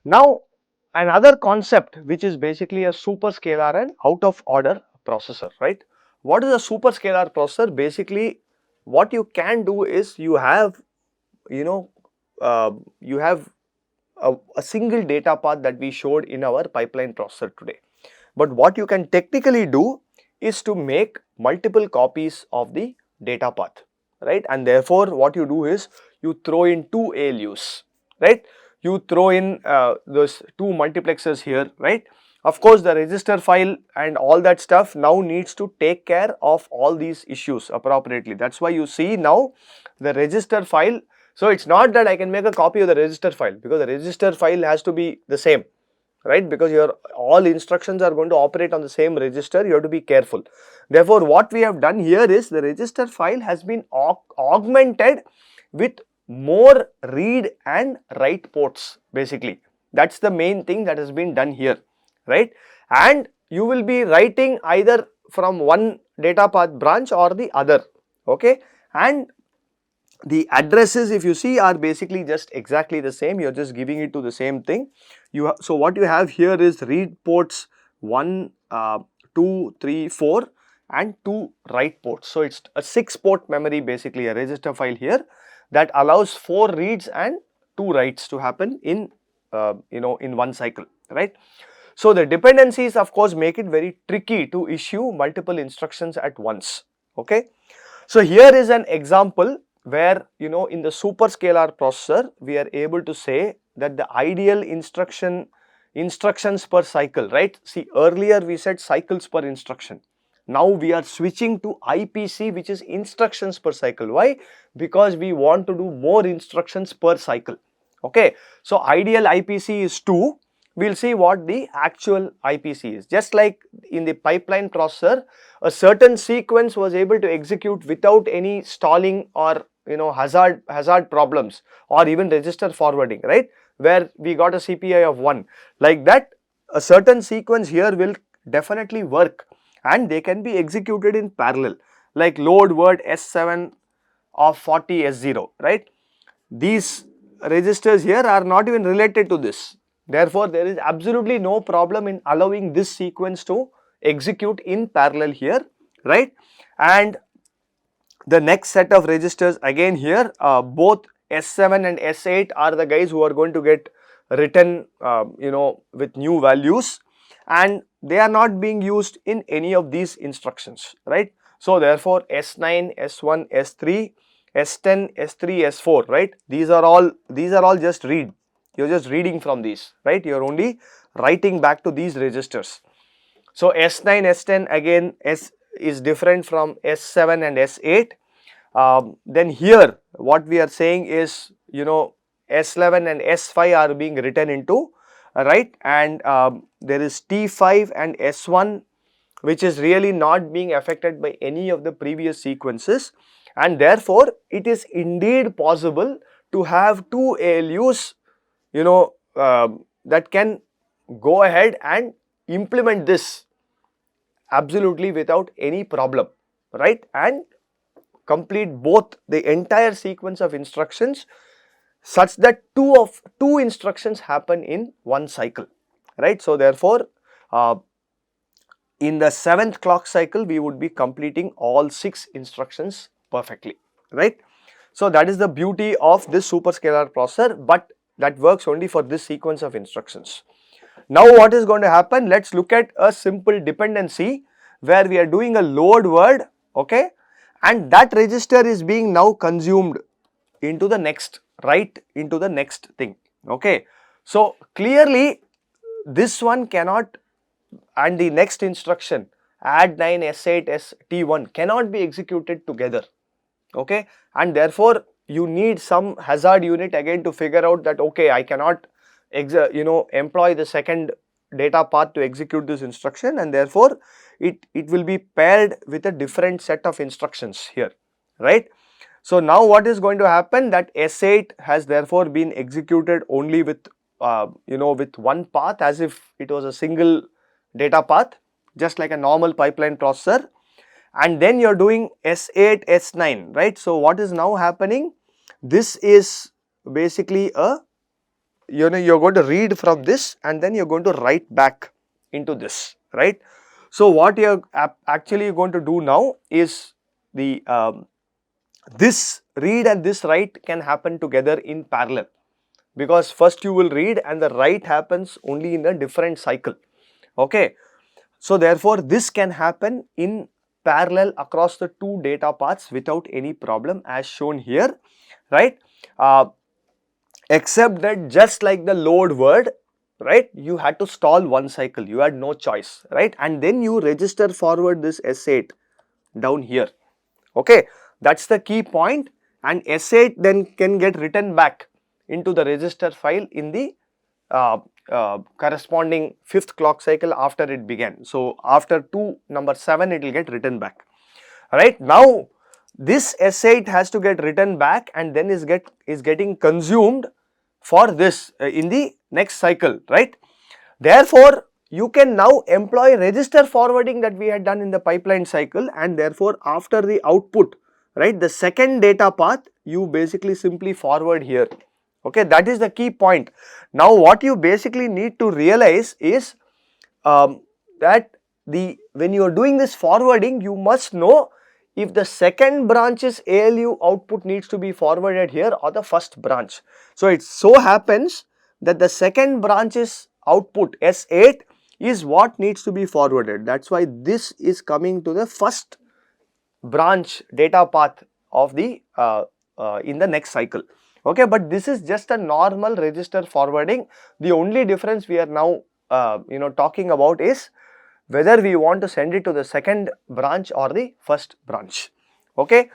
Now another concept which is basically a superscalar and out of order processor, right? What is a superscalar processor? Basically what you can do is you have, you know, you have a single data path that we showed in our pipeline processor today. But what you can technically do is to make multiple copies of the data path, right? And therefore what you do is you throw in two ALUs, right? You throw in those two multiplexers here, right? Of course the register file and all that stuff now needs to take care of all these issues appropriately. That's why you see now the register file. So it's not that I can make a copy of the register file, because the register file has to be the same, right? Because your all instructions are going to operate on the same register, you have to be careful. Therefore what we have done here is the register file has been augmented with more read and write ports basically. That's the main thing that has been done here, right? And you will be writing either from one data path branch or the other, okay? And the addresses, if you see, are basically just exactly the same. You're just giving it to the same thing. So what you have here is read ports 1, 2, 3, 4 and 2 write ports. So it's a 6 port memory, basically a register file here that allows 4 reads and 2 writes to happen in in one cycle, right? So the dependencies of course make it very tricky to issue multiple instructions at once, okay? So here is an example where in the superscalar processor we are able to say that the ideal instructions per cycle, right? See, earlier we said cycles per instruction. Now we are switching to IPC, which is instructions per cycle. Why? Because we want to do more instructions per cycle, okay? So ideal IPC is 2. We'll see what the actual IPC is. Just like in the pipeline processor, a certain sequence was able to execute without any stalling or hazard problems or even register forwarding, right? Where we got a CPI of 1. Like that, a certain sequence here will definitely work and they can be executed in parallel, like load word S7 of 40 S0, right? These registers here are not even related to this. Therefore, there is absolutely no problem in allowing this sequence to execute in parallel here, right? And the next set of registers again here, both S7 and S8 are the guys who are going to get written with new values, and they are not being used in any of these instructions, right? So therefore S9, S1, S3, S10, S3, S4, right? These are all just read. You're just reading from these, right? You're only writing back to these registers. So S9, S10 again is different from S7 and S8. Then here what we are saying is S11 and S5 are being written into, right? And there is T5 and S1 which is really not being affected by any of the previous sequences, and therefore it is indeed possible to have two ALUs that can go ahead and implement this absolutely without any problem, right? And complete both the entire sequence of instructions such that two instructions happen in one cycle, right? So therefore in the 7th clock cycle we would be completing all 6 instructions perfectly, right? So that is the beauty of this superscalar processor, but that works only for this sequence of instructions. Now what is going to happen? Let's look at a simple dependency where we are doing a load word, okay, and that register is being now consumed into the next, right, into the next thing, okay. So clearly this one cannot, and the next instruction add 9 S8 ST1 cannot be executed together, okay, and therefore you need some hazard unit again to figure out that okay, I cannot employ the second data path to execute this instruction, and therefore it will be paired with a different set of instructions here, right? So now what is going to happen, that S8 has therefore been executed only with with one path, as if it was a single data path, just like a normal pipeline processor. And then you're doing S8, S9, right? So what is now happening? This is basically a you're going to read from this and then you're going to write back into this, right? So what you're actually going to do now is the this read and this write can happen together in parallel, because first you will read and the write happens only in a different cycle. Okay, so therefore this can happen in parallel across the two data paths without any problem as shown here, right? Except that just like the load word, right, you had to stall one cycle, you had no choice, right? And then you register forward this S8 down here. Okay, that's the key point, and S8 then can get written back into the register file in the corresponding 5th clock cycle after it began. So after number 7 it will get written back. Right now this S8 has to get written back and then is getting consumed for this in the next cycle, right? Therefore you can now employ register forwarding that we had done in the pipeline cycle, and therefore after the output, right, the second data path you basically simply forward here. Okay, that is the key point. Now what you basically need to realize is that when you are doing this forwarding, you must know if the second branch's ALU output needs to be forwarded here or the first branch. So it so happens that the second branch's output S8 is what needs to be forwarded. That's why this is coming to the first branch data path of the in the next cycle. Okay, but this is just a normal register forwarding. The only difference we are now talking about is whether we want to send it to the second branch or the first branch. Okay,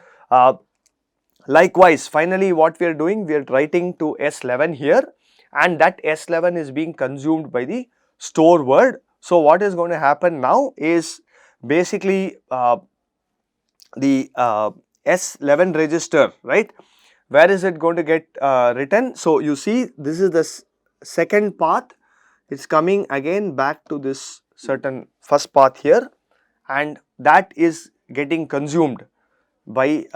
likewise finally what we are doing, we are writing to S11 here, and that S11 is being consumed by the store word. So what is going to happen now is basically the S11 register, right, where is it going to get written? So you see this is the second path, it's coming again back to this certain first path here, and that is getting consumed by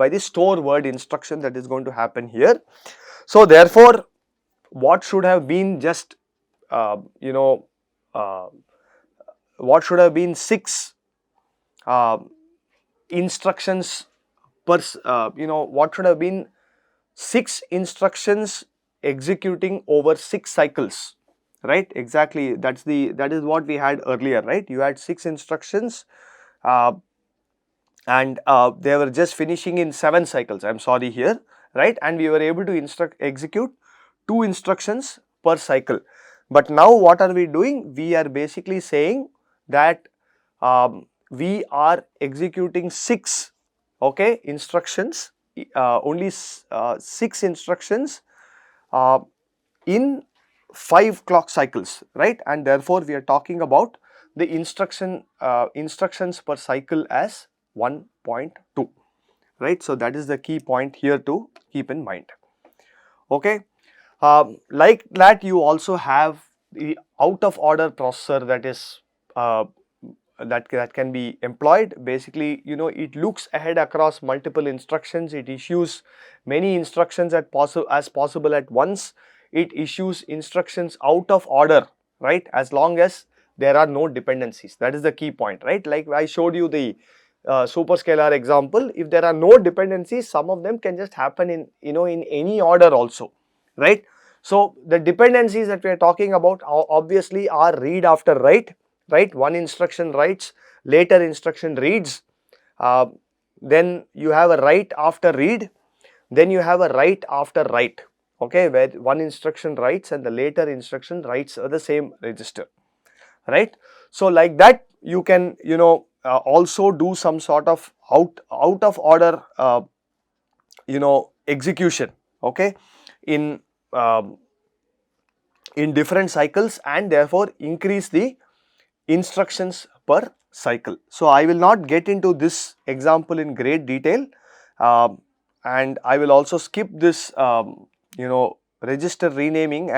the store word instruction that is going to happen here. So therefore what should have been just what should have been 6 instructions per what should have been 6 instructions executing over 6 cycles, right? Exactly, that is what we had earlier, right? You had 6 instructions and they were just finishing in 7 cycles, I am sorry here, right? And we were able to execute 2 instructions per cycle. But now what are we doing? We are basically saying that we are executing 6 instructions, only 6 instructions in 5 clock cycles, right? And therefore we are talking about the instructions per cycle as 1.2, right? So that is the key point here to keep in mind. Okay, like that you also have the out of order processor that is that can be employed. Basically, it looks ahead across multiple instructions, it issues many instructions as possible at once, it issues instructions out of order, right, as long as there are no dependencies. That is the key point, right? Like I showed you the superscalar example, if there are no dependencies, some of them can just happen in in any order also, right? So the dependencies that we are talking about obviously are read after write, right? One instruction writes, later instruction reads, then you have a write after read, then you have a write after write, okay, where one instruction writes and the later instruction writes the same register, right? So like that you can also do some sort of out of order execution, okay, in different cycles, and therefore increase the instructions per cycle. So I will not get into this example in great detail, and I will also skip this register renaming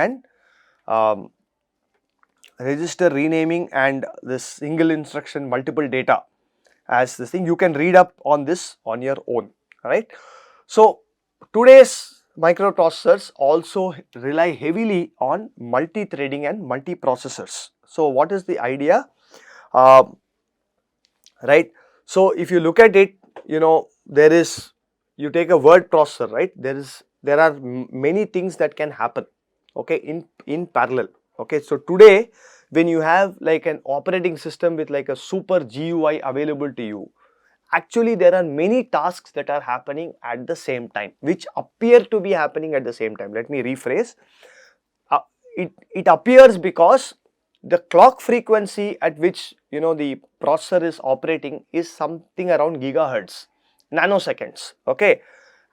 and this single instruction multiple data as this thing. You can read up on this on your own, right? So today's microprocessors also rely heavily on multi-threading and multiprocessors. So what is the idea? Right. So if you look at it, you take a word processor, right? There are many things that can happen, okay, in parallel. Okay, so today when you have like an operating system with like a super GUI available to you, actually there are many tasks that are happening at the same time, which appear to be happening at the same time. Let me rephrase. uh, it appears because the clock frequency at which the processor is operating is something around gigahertz, nanoseconds, okay,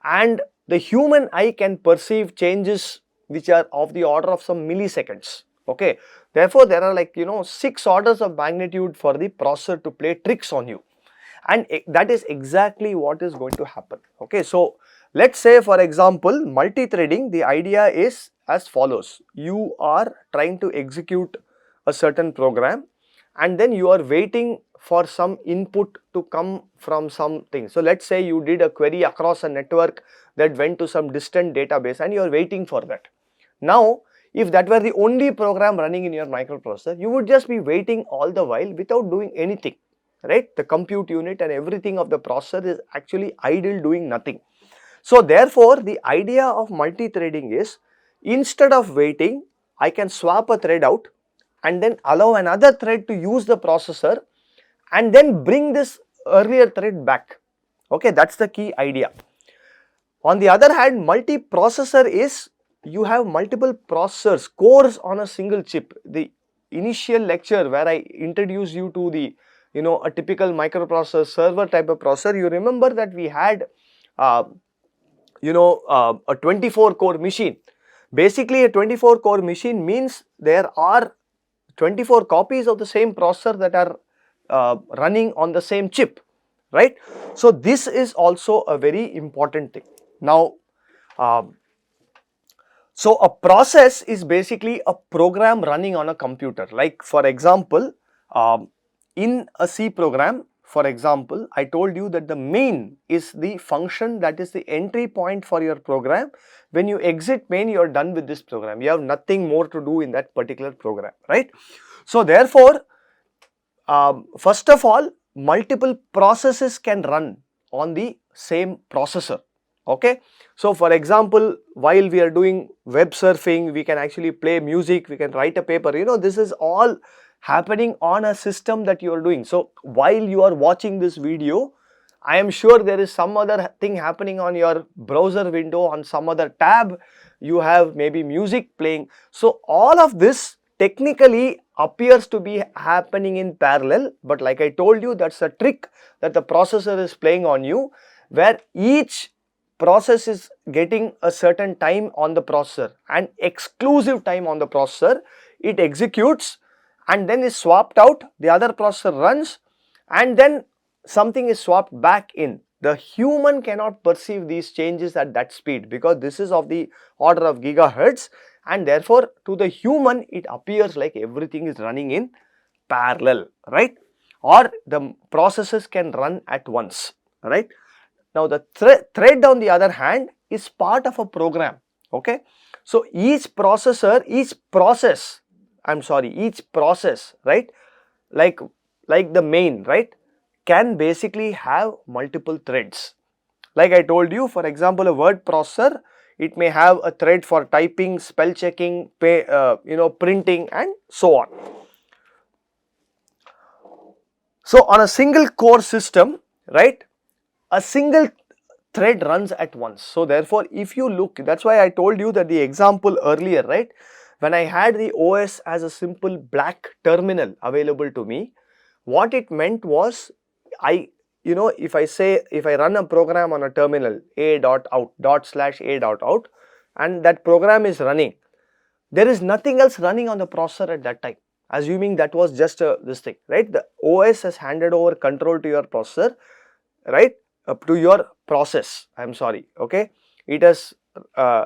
and the human eye can perceive changes which are of the order of some milliseconds, okay. Therefore there are like 6 orders of magnitude for the processor to play tricks on you, and that is exactly what is going to happen, okay. So let's say, for example, multi-threading, the idea is as follows: you are trying to execute a certain program and then you are waiting for some input to come from something. So let's say you did a query across a network that went to some distant database and you are waiting for that. Now if that were the only program running in your microprocessor, you would just be waiting all the while without doing anything, right? The compute unit and everything of the processor is actually idle, doing nothing. So therefore the idea of multi-threading is, instead of waiting, I can swap a thread out and then allow another thread to use the processor and then bring this earlier thread back. Okay, that's the key idea. On the other hand, multiprocessor is, you have multiple processors, cores on a single chip. The initial lecture where I introduced you to the a typical microprocessor server type of processor, you remember that we had a 24 core machine. Basically a 24 core machine means there are 24 copies of the same processor that are running on the same chip, right? So this is also a very important thing. Now so a process is basically a program running on a computer. Like for example, in a C program, for example, I told you that the main is the function that is the entry point for your program. When you exit main, you are done with this program. You have nothing more to do in that particular program, right? So therefore, first of all, multiple processes can run on the same processor, okay. So for example, while we are doing web surfing, we can actually play music, we can write a paper, this is all happening on a system that you are doing. So while you are watching this video, I am sure there is some other thing happening on your browser window, on some other tab, you have maybe music playing. So all of this technically appears to be happening in parallel, but like I told you, that's a trick that the processor is playing on you, where each process is getting a certain time on the processor, and exclusive time on the processor. It executes and then is swapped out, the other processor runs, and then something is swapped back in. The human cannot perceive these changes at that speed because this is of the order of gigahertz, and therefore to the human it appears like everything is running in parallel, right? Or the processes can run at once, right? Now the thread on the other hand is part of a program, okay. So each process, right, like the main, right, can basically have multiple threads. Like I told you, for example, a word processor, it may have a thread for typing, spell checking, printing, and so on. So on a single core system, right, a single thread runs at once. So therefore, if you look, that's why I told you that the example earlier, right, when I had the OS as a simple black terminal available to me, what it meant was, if I run a program on a terminal a.out./a.out, and that program is running, there is nothing else running on the processor at that time, assuming that was just this thing, right? The OS has handed over control to your processor, right, to your process, okay, it has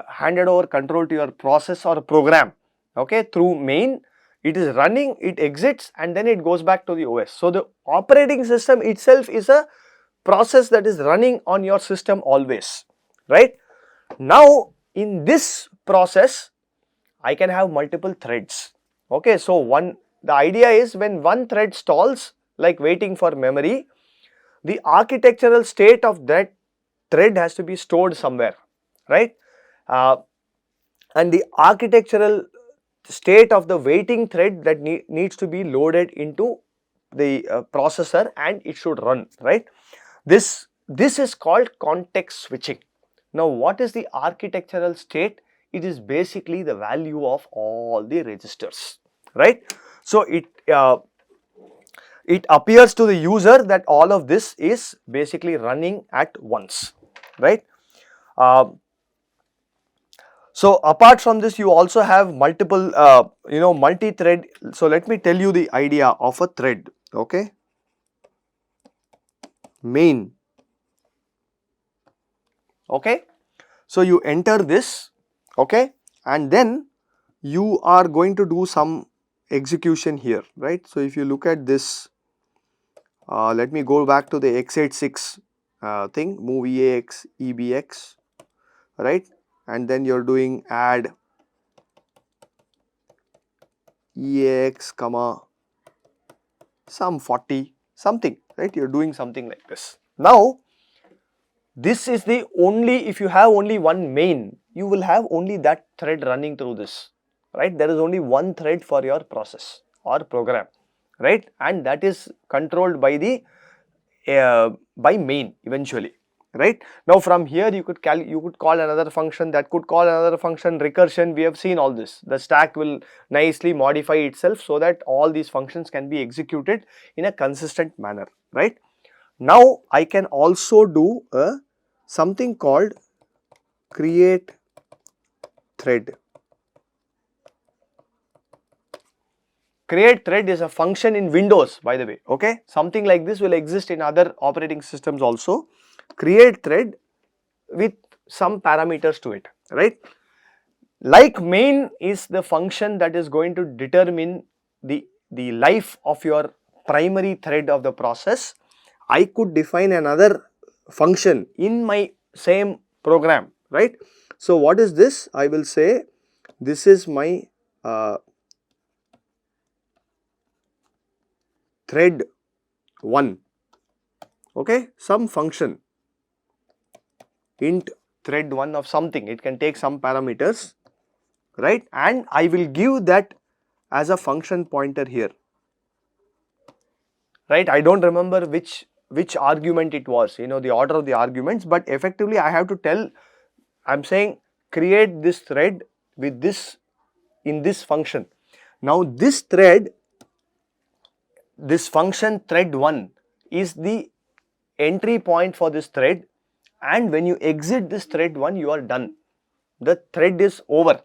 handed over control to your process or program, okay, through main. It is running, it exits, and then it goes back to the OS. So the operating system itself is a process that is running on your system always, right? Now in this process I can have multiple threads. Okay, so the idea is when one thread stalls, like waiting for memory, the architectural state of that thread has to be stored somewhere, right? And the architectural state of the waiting thread that needs to be loaded into the processor, and it should run, right? This is called context switching. Now what is the architectural state? It is basically the value of all the registers, right? So it appears to the user that all of this is basically running at once, right? So apart from this, you also have multiple multi-thread. So let me tell you the idea of a thread. Okay, main. Okay, so you enter this, okay, and then you are going to do some execution here, right? So if you look at this, let me go back to the x86 thing, move EAX, EBX, right? And then you're doing add EAX comma some 40 something, right? You're doing something like this. Now this is the only, if you have only one main, you will have only that thread running through this, right? There is only one thread for your process or program, right? And that is controlled by the by main eventually, right? Now from here you could call another function, that could call another function, recursion. We have seen all this. The stack will nicely modify itself so that all these functions can be executed in a consistent manner, right? Now I can also do something called create thread. Create thread is a function in Windows, by the way, okay? Something like this will exist in other operating systems also. Create thread with some parameters to it, right? Like main is the function that is going to determine the life of your primary thread of the process. I could define another function in my same program, right? So what is this? I will say this is my thread 1, okay, some function int thread 1 of something, it can take some parameters, right? And I will give that as a function pointer here, right? I don't remember which argument it was, you know, the order of the arguments, but effectively I have to tell, I'm saying create this thread with this in this function. Now this thread, this function thread 1 is the entry point for this thread, and when you exit this thread 1 you are done. The thread is over,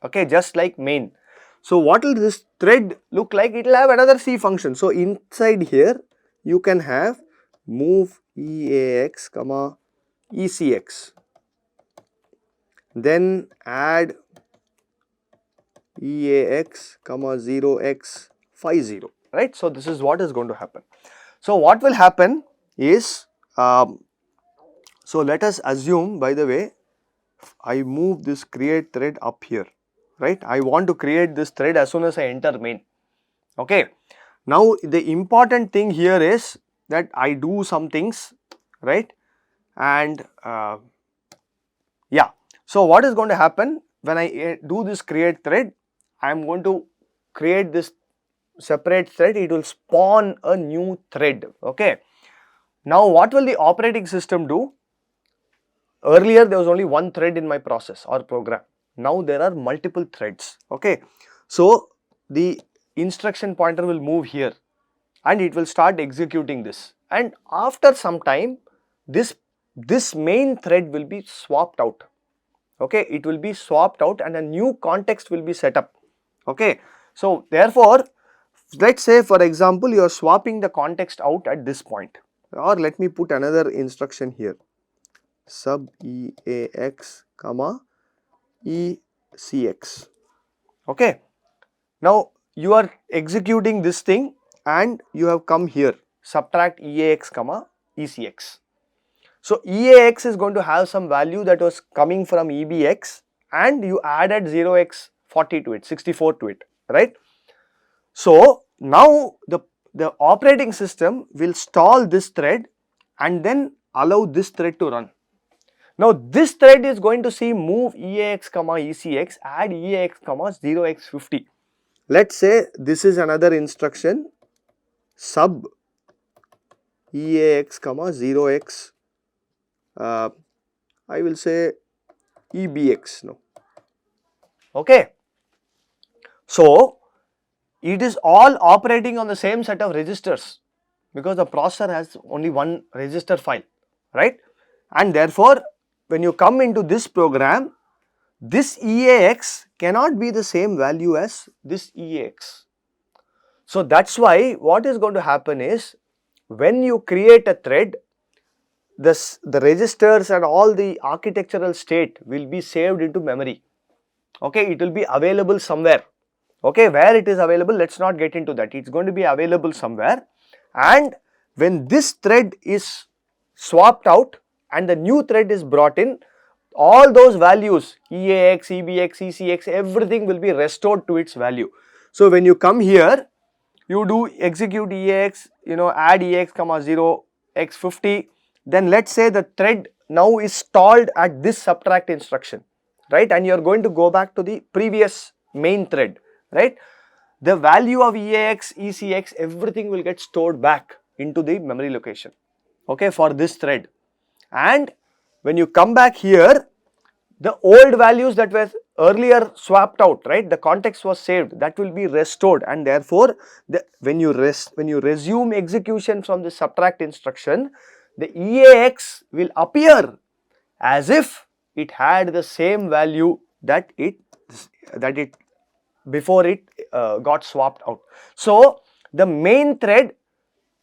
okay, just like main. So what will this thread look like? It will have another C function. So inside here you can have move EAX comma ECX, then add EAX comma 0x50, right? So this is what is going to happen. So what will happen is, so let us assume, by the way, I move this create thread up here, right? I want to create this thread as soon as I enter main, okay. Now the important thing here is that I do some things, right? And yeah, so what is going to happen when I do this create thread? I am going to create this separate thread, it will spawn a new thread, okay. Now what will the operating system do? Earlier there was only one thread in my process or program. Now there are multiple threads, okay. So the instruction pointer will move here and it will start executing this, and after some time this main thread will be swapped out, okay. It will be swapped out and a new context will be set up, okay. So therefore, let's say for example you are swapping the context out at this point, or let me put another instruction here, sub EAX comma ECX, okay. Now you are executing this thing and you have come here, subtract EAX comma ECX. So EAX is going to have some value that was coming from EBX, and you added 0x40 to it, 64 to it, right? So now the operating system will stall this thread and then allow this thread to run. Now this thread is going to see move EAX comma ECX, add EAX comma 0x50. Let's say this is another instruction, sub EAX comma 0x, I will say EBX now. Okay. So it is all operating on the same set of registers because the processor has only one register file, right? And therefore, when you come into this program, this EAX cannot be the same value as this EAX. So that's why what is going to happen is, when you create a thread, the registers and all the architectural state will be saved into memory. Okay, it will be available somewhere. Okay, where it is available, let's not get into that. It's going to be available somewhere, and when this thread is swapped out and the new thread is brought in, all those values EAX, EBX, ECX, everything will be restored to its value. So when you come here, you do execute EAX, add EAX comma 0 x50, then let's say the thread now is stalled at this subtract instruction, right? And you are going to go back to the previous main thread, right? The value of EAX, ECX, everything will get stored back into the memory location, okay, for this thread. And when you come back here, the old values that were earlier swapped out, right, the context was saved, that will be restored, and therefore when you resume execution from the subtract instruction, the EAX will appear as if it had the same value that it before it got swapped out. So the main thread,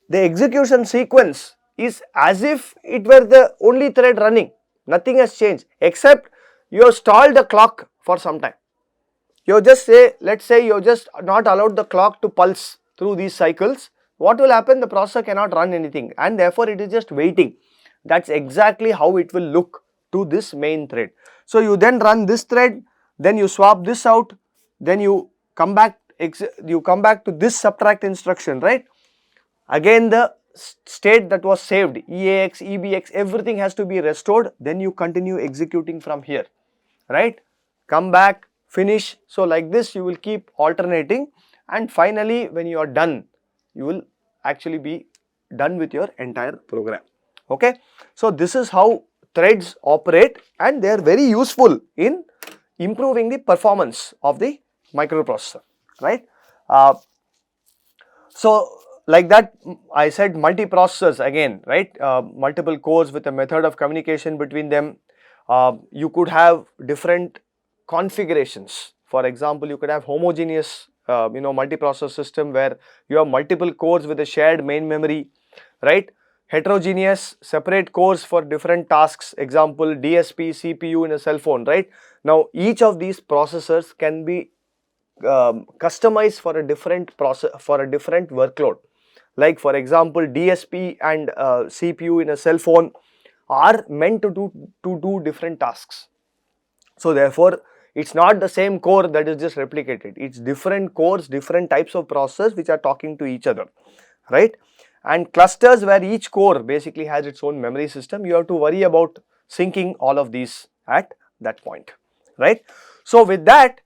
the execution sequence is as if it were the only thread running. Nothing has changed except you have stalled the clock for some time. You just say, let's say you just not allowed the clock to pulse through these cycles. What will happen? The processor cannot run anything, and therefore it is just waiting. That's exactly how it will look to this main thread. So you then run this thread, then you swap this out, then you come back to this subtract instruction, right? Again the state that was saved, EAX, EBX, everything has to be restored, then you continue executing from here, right? Come back, finish. So like this you will keep alternating, and finally when you are done, you will actually be done with your entire program. Okay, so this is how threads operate, and they are very useful in improving the performance of the microprocessor, right? So like that, I said multiprocessors again, right? Multiple cores with a method of communication between them. You could have different configurations. For example, you could have homogeneous multiprocessor system where you have multiple cores with a shared main memory, right? Heterogeneous, separate cores for different tasks, example DSP, CPU in a cell phone, right? Now each of these processors can be customized for a different workload. Like for example, DSP and CPU in a cell phone are meant to do different tasks. So therefore, it's not the same core that is just replicated. It's different cores, different types of processors which are talking to each other, right? And clusters where each core basically has its own memory system. You have to worry about syncing all of these at that point, right? So with that,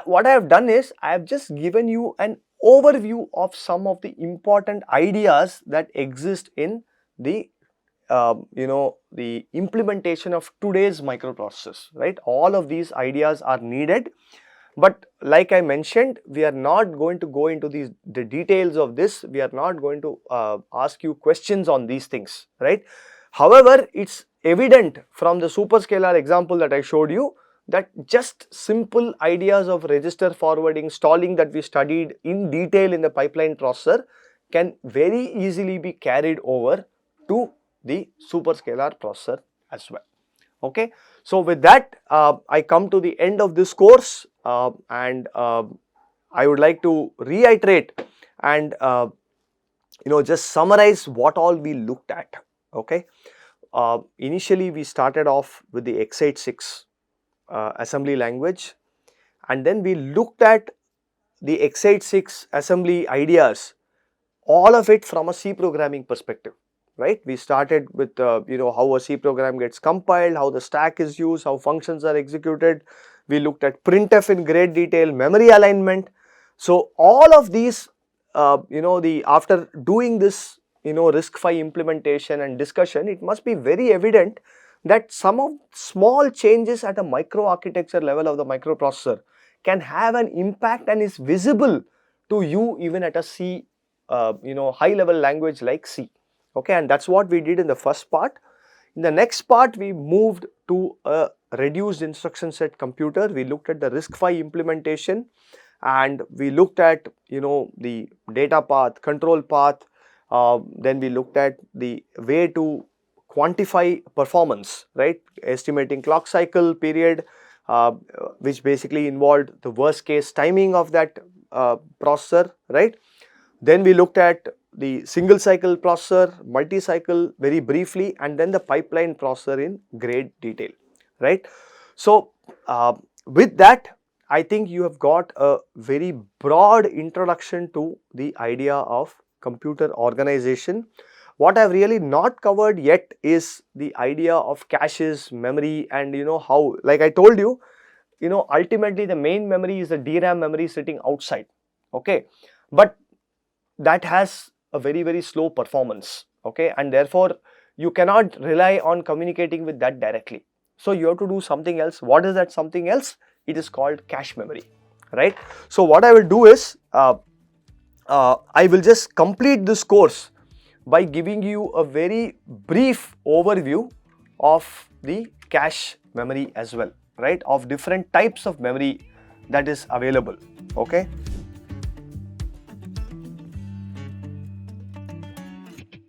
what I have done is I have just given you an overview of some of the important ideas that exist in the the implementation of today's microprocessors, right? All of these ideas are needed, but like I mentioned, we are not going to go into the details of this. We are not going to ask you questions on these things, right? However, it's evident from the superscalar example that I showed you that just simple ideas of register forwarding, stalling that we studied in detail in the pipeline processor can very easily be carried over to the superscalar processor as well. Okay, so with that, I come to the end of this course, and I would like to reiterate and just summarize what all we looked at. Okay, initially we started off with the x86, assembly language, and then we looked at the x86 assembly ideas, all of it from a C programming perspective, right? We started with how a C program gets compiled, how the stack is used, how functions are executed. We looked at printf in great detail, memory alignment. So all of these, after doing this RISC-V implementation and discussion, it must be very evident that some of small changes at a microarchitecture level of the microprocessor can have an impact and is visible to you even at a C high level language like C. Okay, and that's what we did in the first part. In the next part, we moved to a reduced instruction set computer. We looked at the RISC-V implementation, and we looked at the data path, control path. Then we looked at the way to quantify performance, right? Estimating clock cycle period, which basically involved the worst case timing of that processor, right? Then we looked at the single cycle processor, multi-cycle very briefly, and then the pipeline processor in great detail, right? So with that, I think you have got a very broad introduction to the idea of computer organization. What I've really not covered yet is the idea of caches, memory, and how, like I told you, ultimately the main memory is the DRAM memory sitting outside, okay? But that has a very, very slow performance, okay, and therefore you cannot rely on communicating with that directly. So you have to do something else. What is that something else? It is called cache memory, right? So what I will do is I will just complete this course by giving you a very brief overview of the cache memory as well, right, of different types of memory that is available, okay.